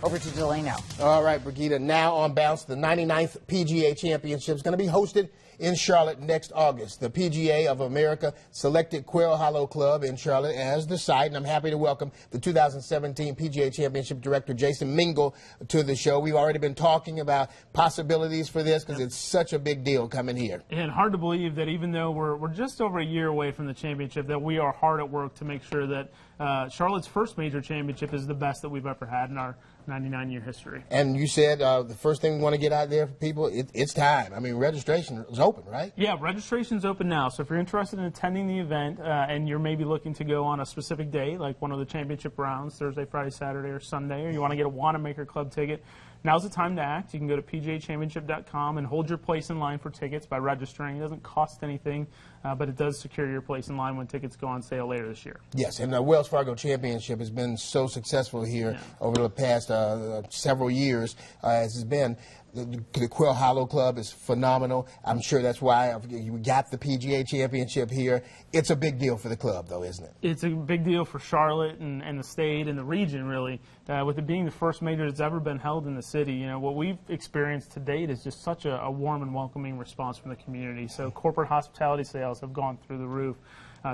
Over to Delano. All right, Brigitte, now on bounce, the 99th PGA Championship is going to be hosted in Charlotte next August. The PGA of America selected Quail Hollow Club in Charlotte as the site, and I'm happy to welcome the 2017 PGA Championship Director Jason Mingle to the show. We've already been talking about possibilities for this because it's such a big deal coming here. And hard to believe that even though we're just over a year away from the championship, that we are hard at work to make sure that Charlotte's first major championship is the best that we've ever had in our 99-year history. And you said the first thing we want to get out there for people, it's time. I mean, registration is open, right? Yeah, registration's open now. So if you're interested in attending the event and you're maybe looking to go on a specific day, like one of the championship rounds, Thursday, Friday, Saturday, or Sunday, or you want to get a Wanamaker Club ticket, now's the time to act. You can go to PGAchampionship.com and hold your place in line for tickets by registering. It doesn't cost anything, but it does secure your place in line when tickets go on sale later this year. Yes, and the Wells Fargo Championship has been so successful here over the past several years, as it's been. The Quail Hollow Club is phenomenal. I'm sure that's why we got the PGA Championship here. It's a big deal for the club, though, isn't it? It's a big deal for Charlotte and the state and the region, really. With it being the first major that's ever been held in the city, you know, what we've experienced to date is just such a warm and welcoming response from the community. So corporate hospitality sales have gone through the roof.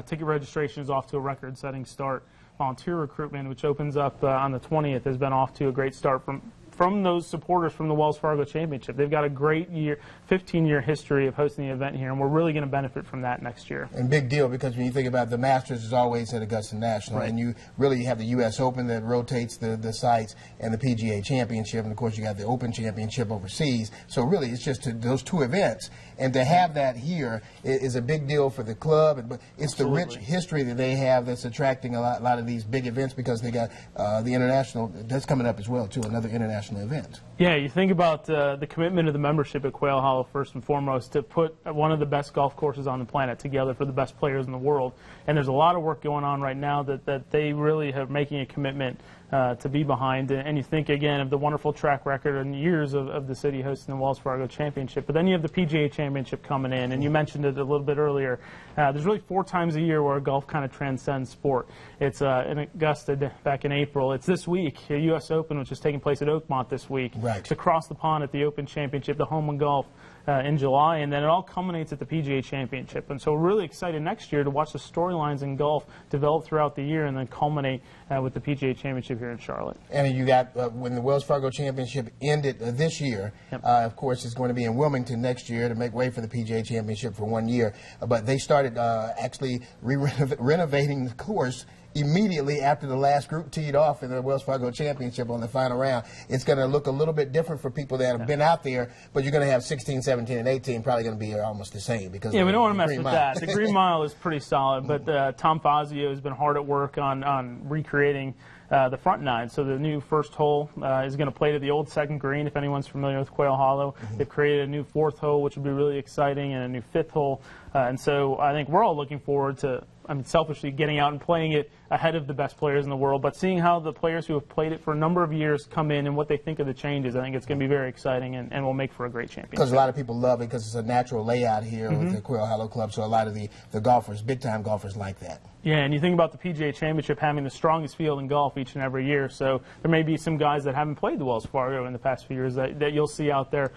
Ticket registration is off to a record-setting start. Volunteer recruitment, which opens up on the 20th, has been off to a great start from those supporters from the Wells Fargo Championship. They've got a great 15-year history of hosting the event here, and we're really going to benefit from that next year. And big deal, because when you think about the Masters is always at Augusta National, and you really have the U.S. Open that rotates the sites, and the PGA Championship, and of course you got the Open Championship overseas. So really it's just those two events, and to have that here is a big deal for the club. But it's the rich history that they have that's attracting a lot of these big events, because they got the international, that's coming up as well too, another international event. Yeah, you think about the commitment of the membership at Quail Hollow, first and foremost, to put one of the best golf courses on the planet together for the best players in the world. And there's a lot of work going on right now that they really are making a commitment to be behind. And you think, again, of the wonderful track record and years of the city hosting the Wells Fargo Championship. But then you have the PGA Championship coming in, and you mentioned it a little bit earlier. There's really 4 times a year where golf kind of transcends sport. It's in Augusta back in April. It's this week, the U.S. Open, which is taking place at Oakmont this week. Right. It's across the pond at the Open Championship, the Home and Golf in July, and then it all culminates at the PGA Championship. And so we're really excited next year to watch the storylines in golf develop throughout the year and then culminate with the PGA Championship here in Charlotte. And you got, when the Wells Fargo Championship ended this year, of course it's going to be in Wilmington next year to make way for the PGA Championship for 1 year. But they started actually renovating the course immediately after the last group teed off in the Wells Fargo Championship on the final round. It's going to look a little bit different for people that have been out there, but you're going to have 16, 17, and 18 probably going to be almost the same. Because we don't want to mess with that. The Green Mile is pretty solid, but Tom Fazio has been hard at work on recreating the front 9. So the new first hole is going to play to the old second green, if anyone's familiar with Quail Hollow. They've created a new 4th hole, which will be really exciting, and a new 5th hole. And so I think we're all looking forward to, selfishly getting out and playing it ahead of the best players in the world, but seeing how the players who have played it for a number of years come in and what they think of the changes. I think it's going to be very exciting and will make for a great championship. Because a lot of people love it because it's a natural layout here with the Quail Hollow Club, so a lot of the golfers, big-time golfers, like that. Yeah, and you think about the PGA Championship having the strongest field in golf each and every year, so there may be some guys that haven't played the Wells Fargo in the past few years that you'll see out there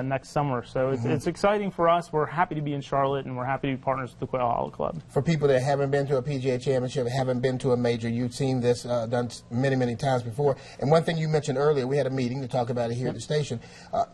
next summer. So it's exciting for us. We're happy to be in Charlotte, and we're happy to be partners with the Quail Hollow Club. For people that haven't been to a PGA Championship, haven't been to a major, you've seen this done many, many times before. And one thing you mentioned earlier, we had a meeting to talk about it here at the station.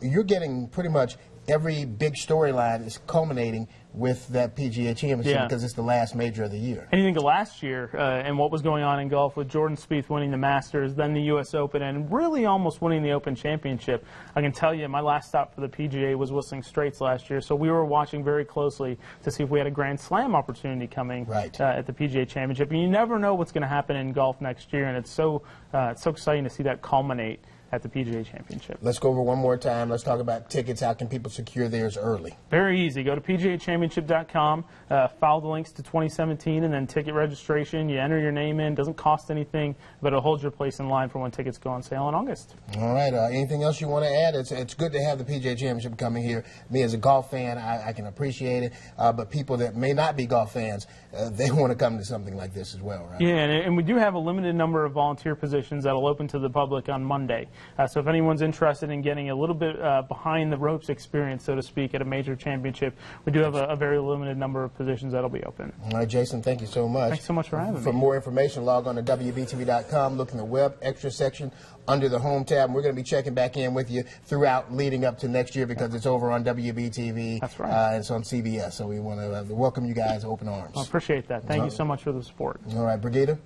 You're getting pretty much every big storyline is culminating with that PGA Championship because it's the last major of the year. And you think of last year and what was going on in golf with Jordan Spieth winning the Masters, then the U.S. Open, and really almost winning the Open Championship. I can tell you my last stop for the PGA was Whistling Straits last year, so we were watching very closely to see if we had a Grand Slam opportunity coming at the PGA Championship. And you never know what's going to happen in golf next year, and it's so exciting to see that culminate at the PGA Championship. Let's go over one more time. Let's talk about tickets. How can people secure theirs early? Very easy. Go to PGAchampionship.com, follow the links to 2017, and then ticket registration. You enter your name in. Doesn't cost anything, but it'll hold your place in line for when tickets go on sale in August. All right. Anything else you want to add? It's good to have the PGA Championship coming here. Me as a golf fan, I can appreciate it. But people that may not be golf fans, they want to come to something like this as well, right? Yeah, and we do have a limited number of volunteer positions that will open to the public on Monday. So if anyone's interested in getting a little bit behind the ropes experience, so to speak, at a major championship, we do have a very limited number of positions that will be open. All right, Jason, thank you so much. Thanks so much for having me. For more information, log on to WBTV.com, look in the web extra section under the home tab. And we're going to be checking back in with you throughout leading up to next year because it's over on WBTV. That's right. It's on CBS, so we want to welcome you guys open arms. I appreciate that. Thank you so much for the support. All right, Brigida.